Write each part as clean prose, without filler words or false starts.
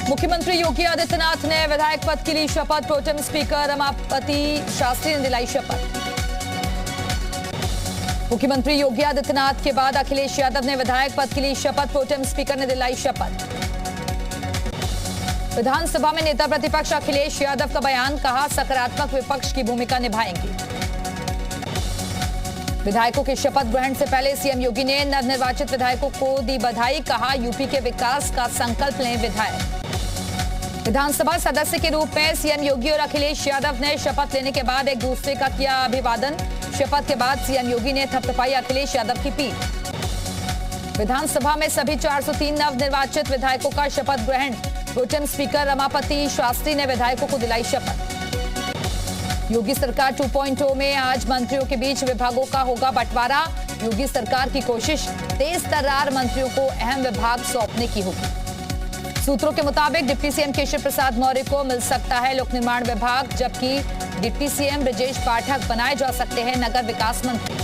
मुख्यमंत्री योगी आदित्यनाथ ने विधायक पद के लिए शपथ। प्रोटेम स्पीकर रमापति शास्त्री ने दिलाई शपथ। मुख्यमंत्री योगी आदित्यनाथ के बाद अखिलेश यादव ने विधायक पद के लिए शपथ। प्रोटेम स्पीकर ने दिलाई शपथ। विधानसभा में नेता प्रतिपक्ष अखिलेश यादव का बयान, कहा सकारात्मक विपक्ष की भूमिका निभाएंगे। विधायकों के शपथ ग्रहण से पहले सीएम योगी ने नवनिर्वाचित विधायकों को दी बधाई, कहा यूपी के विकास का संकल्प लें विधायक। विधानसभा सदस्य के रूप में सीएम योगी और अखिलेश यादव ने शपथ लेने के बाद एक दूसरे का किया अभिवादन। शपथ के बाद सीएम योगी ने थपथपाई अखिलेश यादव की पीठ। विधानसभा में सभी 403 नवनिर्वाचित विधायकों का शपथ ग्रहण। प्रोटेम स्पीकर रमापति शास्त्री ने विधायकों को दिलाई शपथ। योगी सरकार 2.0 में आज मंत्रियों के बीच विभागों का होगा बंटवारा। योगी सरकार की कोशिश, तेज तर्रार मंत्रियों को अहम विभाग सौंपने की होगी। सूत्रों के मुताबिक डिप्टी सीएम केशव प्रसाद मौर्य को मिल सकता है लोक निर्माण विभाग, जबकि डिप्टी सीएम ब्रजेश पाठक बनाए जा सकते हैं नगर विकास मंत्री।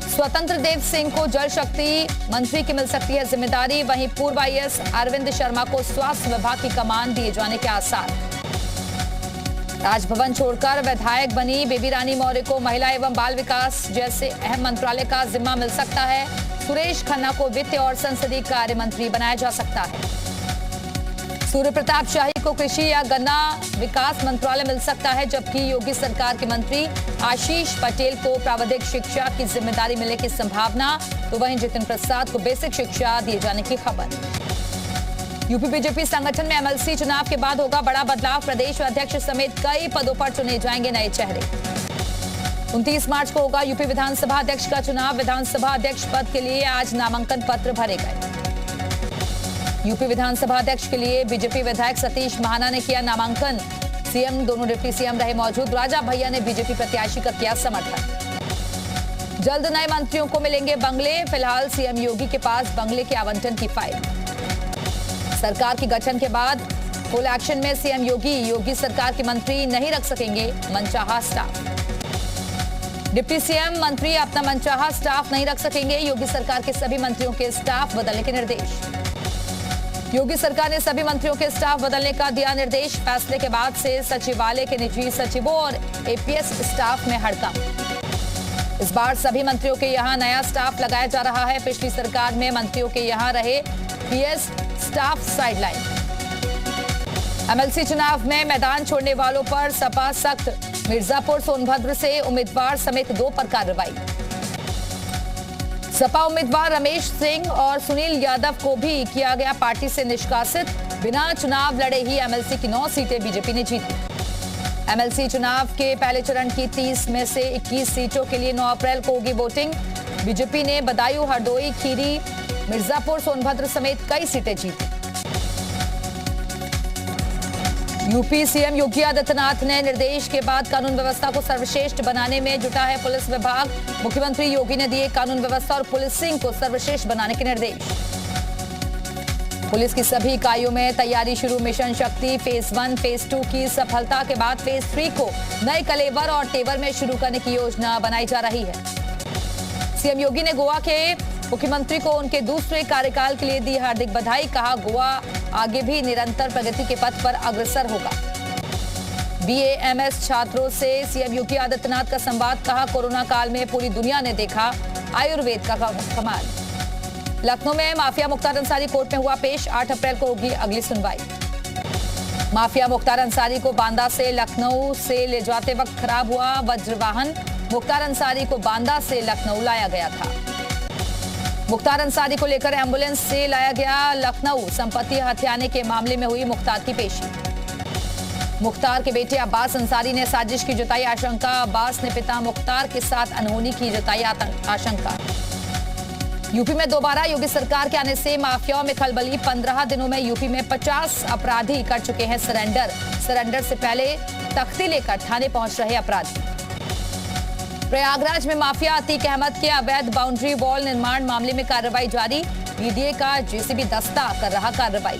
स्वतंत्र देव सिंह को जल शक्ति मंत्री की मिल सकती है जिम्मेदारी। वहीं पूर्व आईएएस अरविंद शर्मा को स्वास्थ्य विभाग की कमान दिए जाने के आसार। राजभवन छोड़कर विधायक बनी बेबी रानी मौर्य को महिला एवं बाल विकास जैसे अहम मंत्रालय का जिम्मा मिल सकता है। सुरेश खन्ना को वित्त और संसदीय कार्य मंत्री बनाया जा सकता है। सूर्य प्रताप शाही को कृषि या गन्ना विकास मंत्रालय मिल सकता है, जबकि योगी सरकार के मंत्री आशीष पटेल को प्राविधिक शिक्षा की जिम्मेदारी मिलने की संभावना। तो वहीं जितिन प्रसाद को बेसिक शिक्षा दिए जाने की खबर। यूपी बीजेपी संगठन में एमएलसी चुनाव के बाद होगा बड़ा बदलाव। प्रदेश अध्यक्ष समेत कई पदों पर चुने जाएंगे नए चेहरे। 29 मार्च को होगा यूपी विधानसभा अध्यक्ष का चुनाव। विधानसभा अध्यक्ष पद के लिए आज नामांकन पत्र भरे गए। यूपी विधानसभा अध्यक्ष के लिए बीजेपी विधायक सतीश महाना ने किया नामांकन। सीएम दोनों डिप्टी सीएम रहे मौजूद। राजा भैया ने बीजेपी प्रत्याशी का किया समर्थन। जल्द नए मंत्रियों को मिलेंगे बंगले। फिलहाल सीएम योगी के पास बंगले के आवंटन की फाइल। सरकार के गठन के बाद फुल एक्शन में सीएम योगी सरकार के मंत्री नहीं रख सकेंगे मनचाहा स्टाफ। डिप्टी सीएम मंत्री अपना मनचाहा स्टाफ नहीं रख सकेंगे। योगी सरकार के सभी मंत्रियों के स्टाफ बदलने के निर्देश। योगी सरकार ने सभी मंत्रियों के स्टाफ बदलने का दिया निर्देश। फैसले के बाद से सचिवालय के निजी सचिवों और एपीएस स्टाफ में हड़कंप। इस बार सभी मंत्रियों के यहां नया स्टाफ लगाया जा रहा है। पिछली सरकार में मंत्रियों के यहां रहे पीएस स्टाफ साइडलाइन। एमएलसी चुनाव में मैदान छोड़ने वालों पर सपा सख्त। मिर्जापुर सोनभद्र से उम्मीदवार समेत 2 पर कार्रवाई। सपा उम्मीदवार रमेश सिंह और सुनील यादव को भी किया गया पार्टी से निष्कासित। बिना चुनाव लड़े ही एमएलसी की 9 सीटें बीजेपी ने जीती। एमएलसी चुनाव के पहले चरण की 30 में से 21 सीटों के लिए 9 अप्रैल को होगी वोटिंग। बीजेपी ने बदायूं, हरदोई, खीरी, मिर्जापुर, सोनभद्र समेत कई सीटें जीती। यूपी सीएम योगी आदित्यनाथ ने निर्देश के बाद कानून व्यवस्था को सर्वश्रेष्ठ बनाने में जुटा है पुलिस विभाग। मुख्यमंत्री योगी ने दिए कानून व्यवस्था और पुलिसिंग को सर्वश्रेष्ठ बनाने के निर्देश। पुलिस की सभी इकाइयों में तैयारी शुरू। मिशन शक्ति फेज 1, फेज 2 की सफलता के बाद फेज 3 को नए कलेवर और तेवर में शुरू करने की योजना बनाई जा रही है। सीएम योगी ने गोवा के मुख्यमंत्री को उनके दूसरे कार्यकाल के लिए दी हार्दिक बधाई। कहा गोवा आगे भी निरंतर प्रगति के पथ पर अग्रसर होगा। बीएएमएस छात्रों से सीएम योगी आदित्यनाथ का संवाद। कहा कोरोना काल में पूरी दुनिया ने देखा आयुर्वेद का कमाल। लखनऊ में माफिया मुख्तार अंसारी कोर्ट में हुआ पेश। 8 अप्रैल को होगी अगली सुनवाई। माफिया मुख्तार अंसारी को बांदा से लखनऊ से ले जाते वक्त खराब हुआ वज्रवाहन। मुख्तार अंसारी को बांदा से लखनऊ लाया गया था। मुख्तार अंसारी को लेकर एम्बुलेंस से लाया गया लखनऊ। संपत्ति हथियाने के मामले में हुई मुख्तार की पेशी। मुख्तार के बेटे अब्बास अंसारी ने साजिश की जताई आशंका। अब्बास ने पिता मुख्तार के साथ अनहोनी की जताई आशंका। यूपी में दोबारा योगी सरकार के आने से माफियाओं में खलबली। 15 दिनों में यूपी में 50 अपराधी कर चुके हैं सरेंडर। सरेंडर से पहले तख्ती लेकर थाने पहुंच रहे अपराधी। प्रयागराज में माफिया अतीक अहमद के अवैध बाउंड्री वॉल निर्माण मामले में कार्रवाई जारी। डीडीए का जेसीबी दस्ता कर रहा कार्रवाई।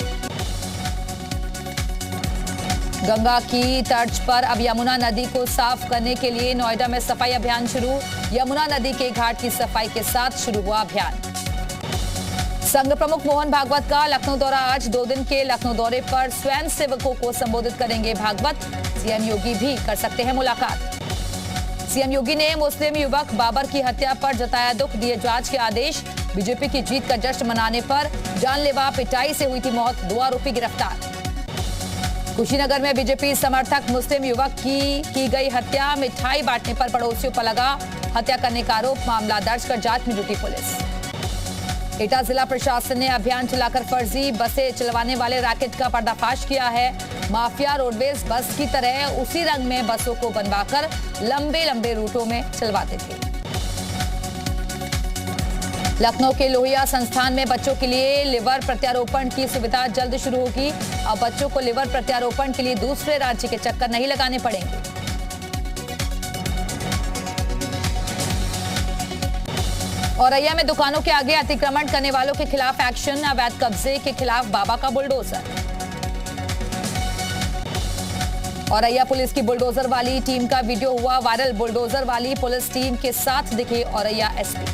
गंगा की तर्ज पर अब यमुना नदी को साफ करने के लिए नोएडा में सफाई अभियान शुरू। यमुना नदी के घाट की सफाई के साथ शुरू हुआ अभियान। संघ प्रमुख मोहन भागवत का लखनऊ दौरा। आज 2 दिन के लखनऊ दौरे पर स्वयं सेवकों को संबोधित करेंगे भागवत। सीएम योगी भी कर सकते हैं मुलाकात। सीएम योगी ने मुस्लिम युवक बाबर की हत्या पर जताया दुख, दिए जांच के आदेश। बीजेपी की जीत का जश्न मनाने पर जानलेवा पिटाई से हुई थी मौत, 2 आरोपी गिरफ्तार। कुशीनगर में बीजेपी समर्थक मुस्लिम युवक की गई हत्या, मिठाई बांटने पर पड़ोसियों पर लगा हत्या करने का आरोप, मामला दर्ज कर जांच में जुटी पुलिस। एटा जिला प्रशासन ने अभियान चलाकर फर्जी बसें चलवाने वाले रैकेट का पर्दाफाश किया है। माफिया रोडवेज बस की तरह उसी रंग में बसों को बनवाकर लंबे लंबे रूटों में चलवाते थे। लखनऊ के लोहिया संस्थान में बच्चों के लिए लिवर प्रत्यारोपण की सुविधा जल्द शुरू होगी। अब बच्चों को लिवर प्रत्यारोपण के लिए दूसरे राज्य के चक्कर नहीं लगाने पड़ेंगे। औरैया में दुकानों के आगे अतिक्रमण करने वालों के खिलाफ एक्शन, अवैध कब्जे के खिलाफ बाबा का बुलडोजर। औरैया पुलिस की बुलडोजर वाली टीम का वीडियो हुआ वायरल। बुलडोजर वाली पुलिस टीम के साथ दिखे औरैया एसपी।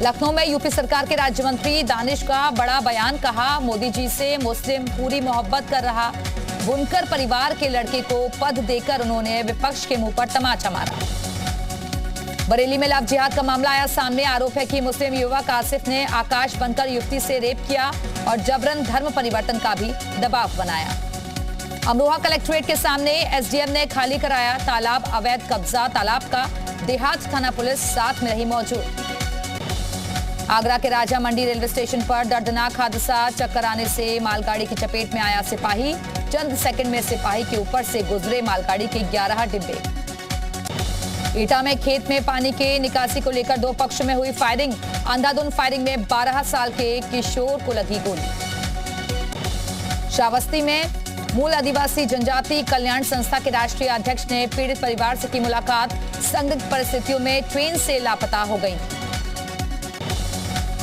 लखनऊ में यूपी सरकार के राज्य मंत्री दानिश का बड़ा बयान, कहा मोदी जी से मुस्लिम पूरी मोहब्बत कर रहा। बुनकर परिवार के लड़के को पद देकर उन्होंने विपक्ष के मुंह पर तमाचा मारा। बरेली में लव जिहाद का मामला आया सामने। आरोप है कि मुस्लिम युवक आसिफ ने आकाश बनकर युवती से रेप किया और जबरन धर्म परिवर्तन का भी दबाव बनाया। अमरोहा कलेक्ट्रेट के सामने एसडीएम ने खाली कराया तालाब, अवैध कब्जा तालाब का। देहात थाना पुलिस साथ में रही मौजूद। आगरा के राजा मंडी रेलवे स्टेशन पर दर्दनाक हादसा, चक्कर आने से मालगाड़ी की चपेट में आया सिपाही। चंद सेकंड में सिपाही के ऊपर से गुजरे मालगाड़ी के 11 डिब्बे। एटा में खेत में पानी के निकासी को लेकर 2 पक्षों में हुई फायरिंग। अंधाधुंध फायरिंग में 12 साल के किशोर को लगी गोली। श्रावस्ती में मूल आदिवासी जनजाति कल्याण संस्था के राष्ट्रीय अध्यक्ष ने पीड़ित परिवार से की मुलाकात। संदिग्ध परिस्थितियों में ट्रेन से लापता हो गई।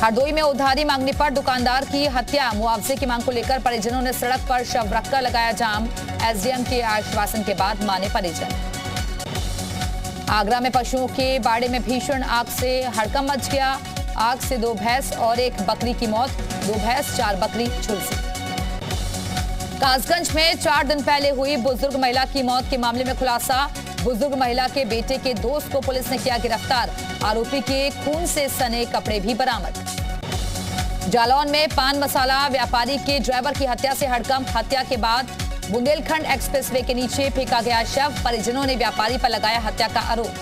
हरदोई में उधारी मांगने पर दुकानदार की हत्या, मुआवजे की मांग को लेकर परिजनों ने सड़क पर शव रखकर लगाया जाम। एसडीएम के आश्वासन के बाद माने परिजन। आगरा में पशुओं के बाड़े में भीषण आग से हड़कंप मच गया। आग से 2 भैंस और 1 बकरी की मौत, 2 भैंस 4 बकरी झुलसी। कासगंज में 4 दिन पहले हुई बुजुर्ग महिला की मौत के मामले में खुलासा। बुजुर्ग महिला के बेटे के दोस्त को पुलिस ने किया गिरफ्तार। आरोपी के खून से सने कपड़े भी बरामद। जालौन में पान मसाला व्यापारी के ड्राइवर की हत्या से हड़कंप। हत्या के बाद बुंदेलखंड एक्सप्रेसवे के नीचे फेंका गया शव। परिजनों ने व्यापारी पर लगाया हत्या का आरोप।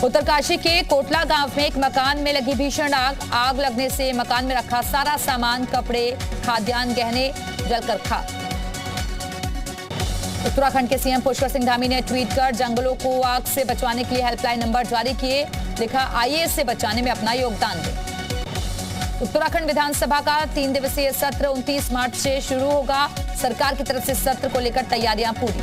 उत्तरकाशी के कोटला गांव में एक मकान में लगी भीषण आग। आग लगने से मकान में रखा सारा सामान, कपड़े, खाद्यान्न, गहने जलकर खाक। उत्तराखंड के सीएम पुष्कर सिंह धामी ने ट्वीट कर जंगलों को आग से बचाने के लिए हेल्पलाइन नंबर जारी किए। लिखा, आइए इसे बचाने में अपना योगदान दें। उत्तराखंड विधानसभा का 3 दिवसीय सत्र 29 मार्च से शुरू होगा। सरकार की तरफ से सत्र को लेकर तैयारियां पूरी।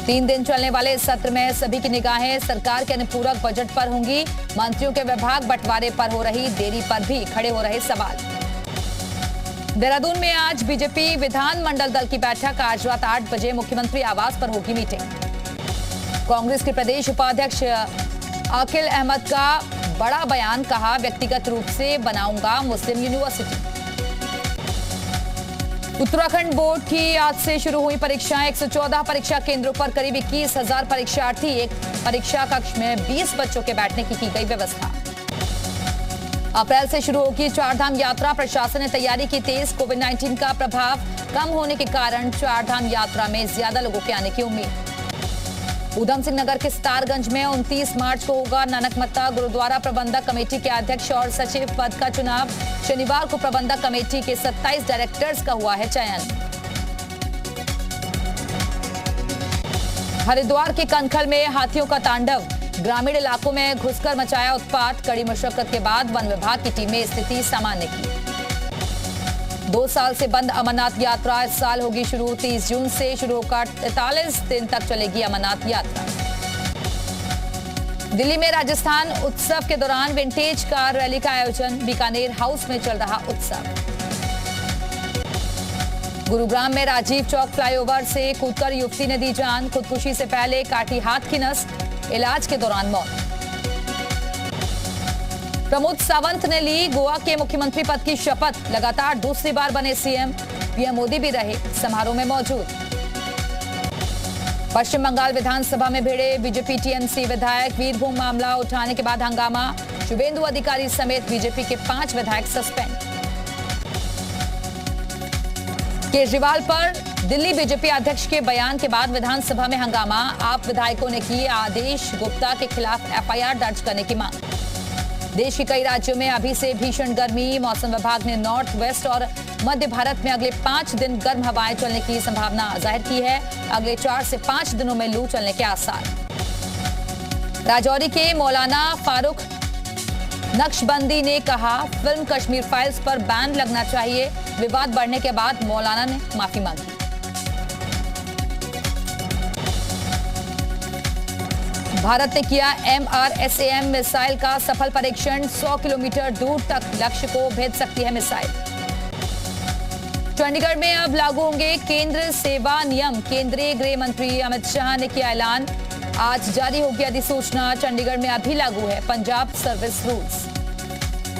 3 दिन चलने वाले इस सत्र में सभी की निगाहें सरकार के अनुपूरक बजट पर होंगी। मंत्रियों के विभाग बंटवारे पर हो रही देरी पर भी खड़े हो रहे सवाल। देहरादून में आज बीजेपी विधानमंडल दल की बैठक। आज रात 8 बजे मुख्यमंत्री आवास पर होगी मीटिंग। कांग्रेस के प्रदेश उपाध्यक्ष अकील अहमद का बड़ा बयान, कहा व्यक्तिगत रूप से बनाऊंगा मुस्लिम यूनिवर्सिटी। उत्तराखंड बोर्ड की आज से शुरू हुई परीक्षाएं। 114 परीक्षा केंद्रों पर करीब 21,000 परीक्षार्थी। एक परीक्षा कक्ष में 20 बच्चों के बैठने की गई व्यवस्था। अप्रैल से शुरू होगी 4 धाम यात्रा। प्रशासन ने तैयारी की तेज। कोविड-19 का प्रभाव कम होने के कारण 4 धाम यात्रा में ज्यादा लोगों के आने की उम्मीद। ऊधम सिंह नगर के सितारगंज में 29 मार्च को होगा नानकमत्ता गुरुद्वारा प्रबंधक कमेटी के अध्यक्ष और सचिव पद का चुनाव। शनिवार को प्रबंधक कमेटी के 27 डायरेक्टर्स का हुआ है चयन। हरिद्वार के कनखल में हाथियों का तांडव। ग्रामीण इलाकों में घुसकर मचाया उत्पात। कड़ी मशक्कत के बाद वन विभाग की टीम ने स्थिति सामान्य की। 2 साल से बंद अमरनाथ यात्रा इस साल होगी शुरू। 30 जून से शुरू होकर 43 दिन तक चलेगी अमरनाथ यात्रा। दिल्ली में राजस्थान उत्सव के दौरान विंटेज कार रैली का आयोजन। बीकानेर हाउस में चल रहा उत्सव। गुरुग्राम में राजीव चौक फ्लाईओवर से कूदकर युवती ने दी जान। खुदकुशी से पहले काटी हाथ की नस। इलाज के दौरान मौत। प्रमोद सावंत ने ली गोवा के मुख्यमंत्री पद की शपथ, लगातार दूसरी बार बने सीएम। पीएम मोदी भी रहे समारोह में मौजूद। पश्चिम बंगाल विधानसभा में भिड़े बीजेपी टीएमसी विधायक, वीरभूम मामला उठाने के बाद हंगामा, शुभेंदु अधिकारी समेत बीजेपी के 5 विधायक सस्पेंड। केजरीवाल पर दिल्ली बीजेपी अध्यक्ष के बयान के बाद विधानसभा में हंगामा, आप विधायकों ने की आदेश गुप्ता के खिलाफ एफआईआर दर्ज करने की मांग। देश के कई राज्यों में अभी से भीषण गर्मी, मौसम विभाग ने नॉर्थ वेस्ट और मध्य भारत में अगले 5 दिन गर्म हवाएं चलने की संभावना जाहिर की है। अगले 4 से 5 दिनों में लू चलने के आसार। राजौरी के मौलाना फारूक नक्शबंदी ने कहा, फिल्म कश्मीर फाइल्स पर बैन लगना चाहिए। विवाद बढ़ने के बाद मौलाना ने माफी मांगी। भारत ने किया MRSAM मिसाइल का सफल परीक्षण, 100 किलोमीटर दूर तक लक्ष्य को भेद सकती है मिसाइल। चंडीगढ़ में अब लागू होंगे केंद्र सेवा नियम, केंद्रीय गृह मंत्री अमित शाह ने किया ऐलान। आज जारी होगी अधिसूचना, चंडीगढ़ में अभी लागू है पंजाब सर्विस रूल्स।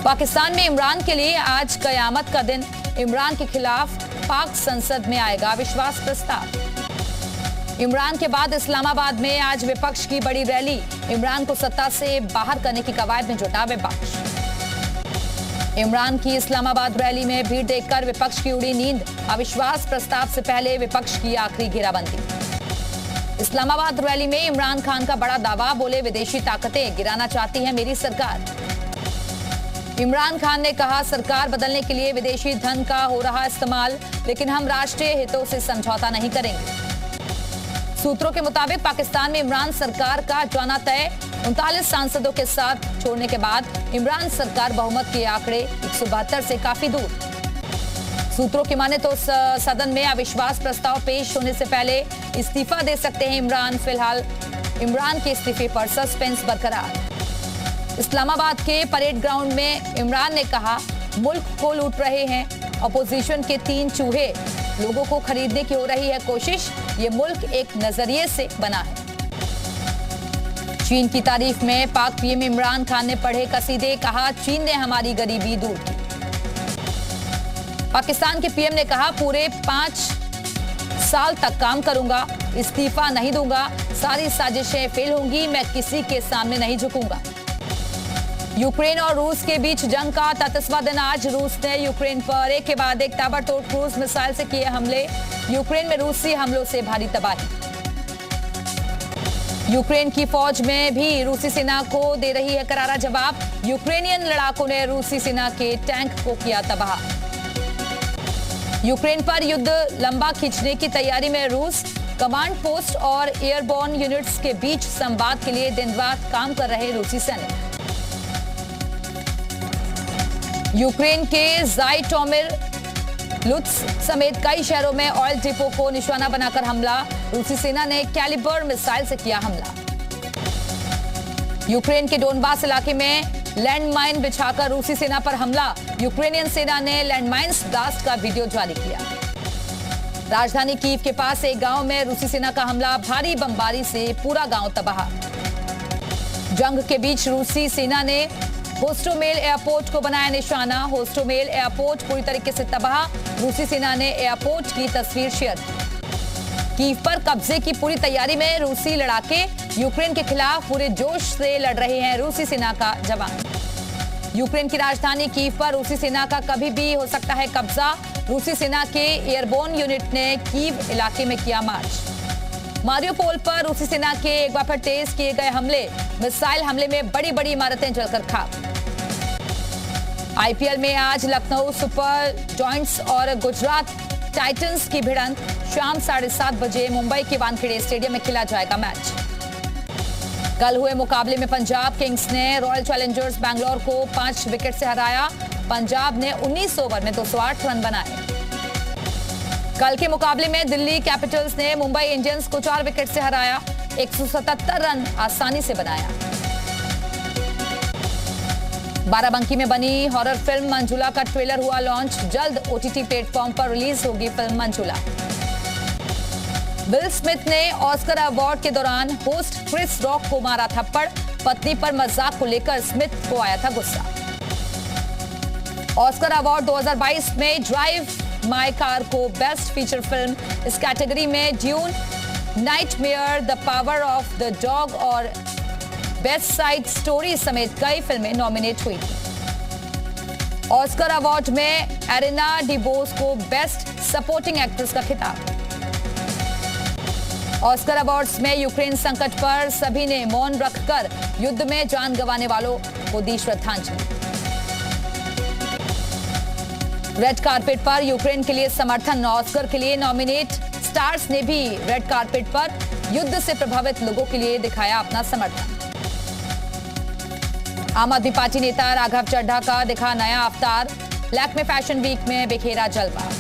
पाकिस्तान में इमरान के लिए आज कयामत का दिन, इमरान के खिलाफ पाक संसद में आएगा विश्वास प्रस्ताव। इमरान के बाद इस्लामाबाद में आज विपक्ष की बड़ी रैली, इमरान को सत्ता से बाहर करने की कवायद में जुटा विपक्ष। इमरान की इस्लामाबाद रैली में भीड़ देखकर विपक्ष की उड़ी नींद, अविश्वास प्रस्ताव से पहले विपक्ष की आखिरी घेराबंदी। इस्लामाबाद रैली में इमरान खान का बड़ा दावा, बोले विदेशी ताकतें गिराना चाहती है मेरी सरकार। इमरान खान ने कहा, सरकार बदलने के लिए विदेशी धन का हो रहा इस्तेमाल, लेकिन हम राष्ट्रीय हितों से समझौता नहीं करेंगे। सूत्रों के मुताबिक पाकिस्तान में इमरान सरकार का जाना तय, 39 सांसदों के साथ छोड़ने के बाद इमरान सरकार बहुमत के आंकड़े 172 से काफी दूर। सूत्रों की माने तो सदन में अविश्वास प्रस्ताव पेश होने से पहले इस्तीफा दे सकते हैं इमरान। फिलहाल इमरान के इस्तीफे पर सस्पेंस बरकरार। इस्लामाबाद के परेड ग्राउंड में इमरान ने कहा, मुल्क को लूट रहे हैं अपोजिशन के 3 चूहे, लोगों को खरीदने की हो रही है कोशिश, ये मुल्क एक नजरिए से बना है। चीन की तारीफ में पाक पीएम इमरान खान ने पढ़े कसीदे, कहा चीन ने हमारी गरीबी दूर की। पाकिस्तान के पीएम ने कहा, पूरे 5 साल तक काम करूंगा, इस्तीफा नहीं दूंगा, सारी साजिशें फेल होंगी, मैं किसी के सामने नहीं झुकूंगा। यूक्रेन और रूस के बीच जंग का 33वां दिन आज, रूस ने यूक्रेन पर एक के बाद एक ताबड़तोड़ क्रूज मिसाइल से किए हमले, यूक्रेन में रूसी हमलों से भारी तबाही। यूक्रेन की फौज में भी रूसी सेना को दे रही है करारा जवाब, यूक्रेनियन लड़ाकों ने रूसी सेना के टैंक को किया तबाह। यूक्रेन पर युद्ध लंबा खींचने की तैयारी में रूस, कमांड पोस्ट और एयरबोर्न यूनिट्स के बीच संवाद के लिए दिन रात काम कर रहे रूसी सैनिक। यूक्रेन के ज़ाइटोमिर, लुत्स्क समेत कई शहरों में ऑयल डिपो को निशाना बनाकर हमला, रूसी सेना ने कैलिबर मिसाइल से किया हमला। यूक्रेन के डोनबास इलाके में लैंडमाइन बिछाकर रूसी सेना पर हमला, यूक्रेनियन सेना ने लैंडमाइंस ब्लास्ट का वीडियो जारी किया। राजधानी कीव के पास एक गांव में रूसी सेना का हमला, भारी बमबारी से पूरा गांव तबाह। जंग के बीच रूसी सेना ने होस्टोमेल एयरपोर्ट को बनाया निशाना, होस्टोमेल एयरपोर्ट पूरी तरीके से तबाह, रूसी सेना ने एयरपोर्ट की तस्वीर शेयर की। कीव पर कब्जे की पूरी तैयारी में रूसी लड़ाके, यूक्रेन के खिलाफ पूरे जोश से लड़ रहे हैं रूसी सेना का जवान। यूक्रेन की राजधानी कीव पर रूसी सेना का कभी भी हो सकता है कब्जा, रूसी सेना के एयरबोर्न यूनिट ने कीव इलाके में किया मार्च। मारियोपोल पर रूसी सेना के एक बार फिर तेज किए गए हमले, मिसाइल हमले में बड़ी बड़ी इमारतें जलकर खाक। आईपीएल में आज लखनऊ सुपर जॉइंट्स और गुजरात टाइटंस की भिड़ंत, शाम 7:30 बजे मुंबई के वानखेड़े स्टेडियम में खेला जाएगा मैच। कल हुए मुकाबले में पंजाब किंग्स ने रॉयल चैलेंजर्स बैंगलोर को 5 विकेट से हराया, पंजाब ने 19 ओवर में 208 रन बनाए। कल के मुकाबले में दिल्ली कैपिटल्स ने मुंबई इंडियंस को 4 विकेट से हराया, 177 रन आसानी से बनाया। बाराबंकी में बनी हॉरर फिल्म मंजुला का ट्रेलर हुआ लॉन्च, जल्द ओटीटी प्लेटफॉर्म पर रिलीज होगी फिल्म मंजुला। विल स्मिथ ने ऑस्कर अवार्ड के दौरान होस्ट क्रिस रॉक को मारा थप्पड़, पत्नी पर मजाक को लेकर स्मिथ को आया था गुस्सा। ऑस्कर अवार्ड 2022 में ड्राइव माय कार को बेस्ट फीचर फिल्म इस कैटेगरी में dune, nightmare, the power of the dog और बेस्ट साइड स्टोरी समेत कई फिल्में नॉमिनेट हुई थी। ऑस्कर अवार्ड में एरिना डिबोस को बेस्ट सपोर्टिंग एक्ट्रेस का खिताब। ऑस्कर अवार्ड्स में यूक्रेन संकट पर सभी ने मौन रखकर युद्ध में जान गंवाने वालों को दी श्रद्धांजलि। रेड कारपेट पर यूक्रेन के लिए समर्थन। ऑस्कर के लिए नॉमिनेट स्टार्स ने भी रेड कारपेट पर युद्ध से प्रभावित लोगों के लिए दिखाया अपना समर्थन। आम आदमी पार्टी नेता राघव चड्ढा का दिखा नया अवतार। लैक्मे फैशन वीक में बिखेरा जलवा।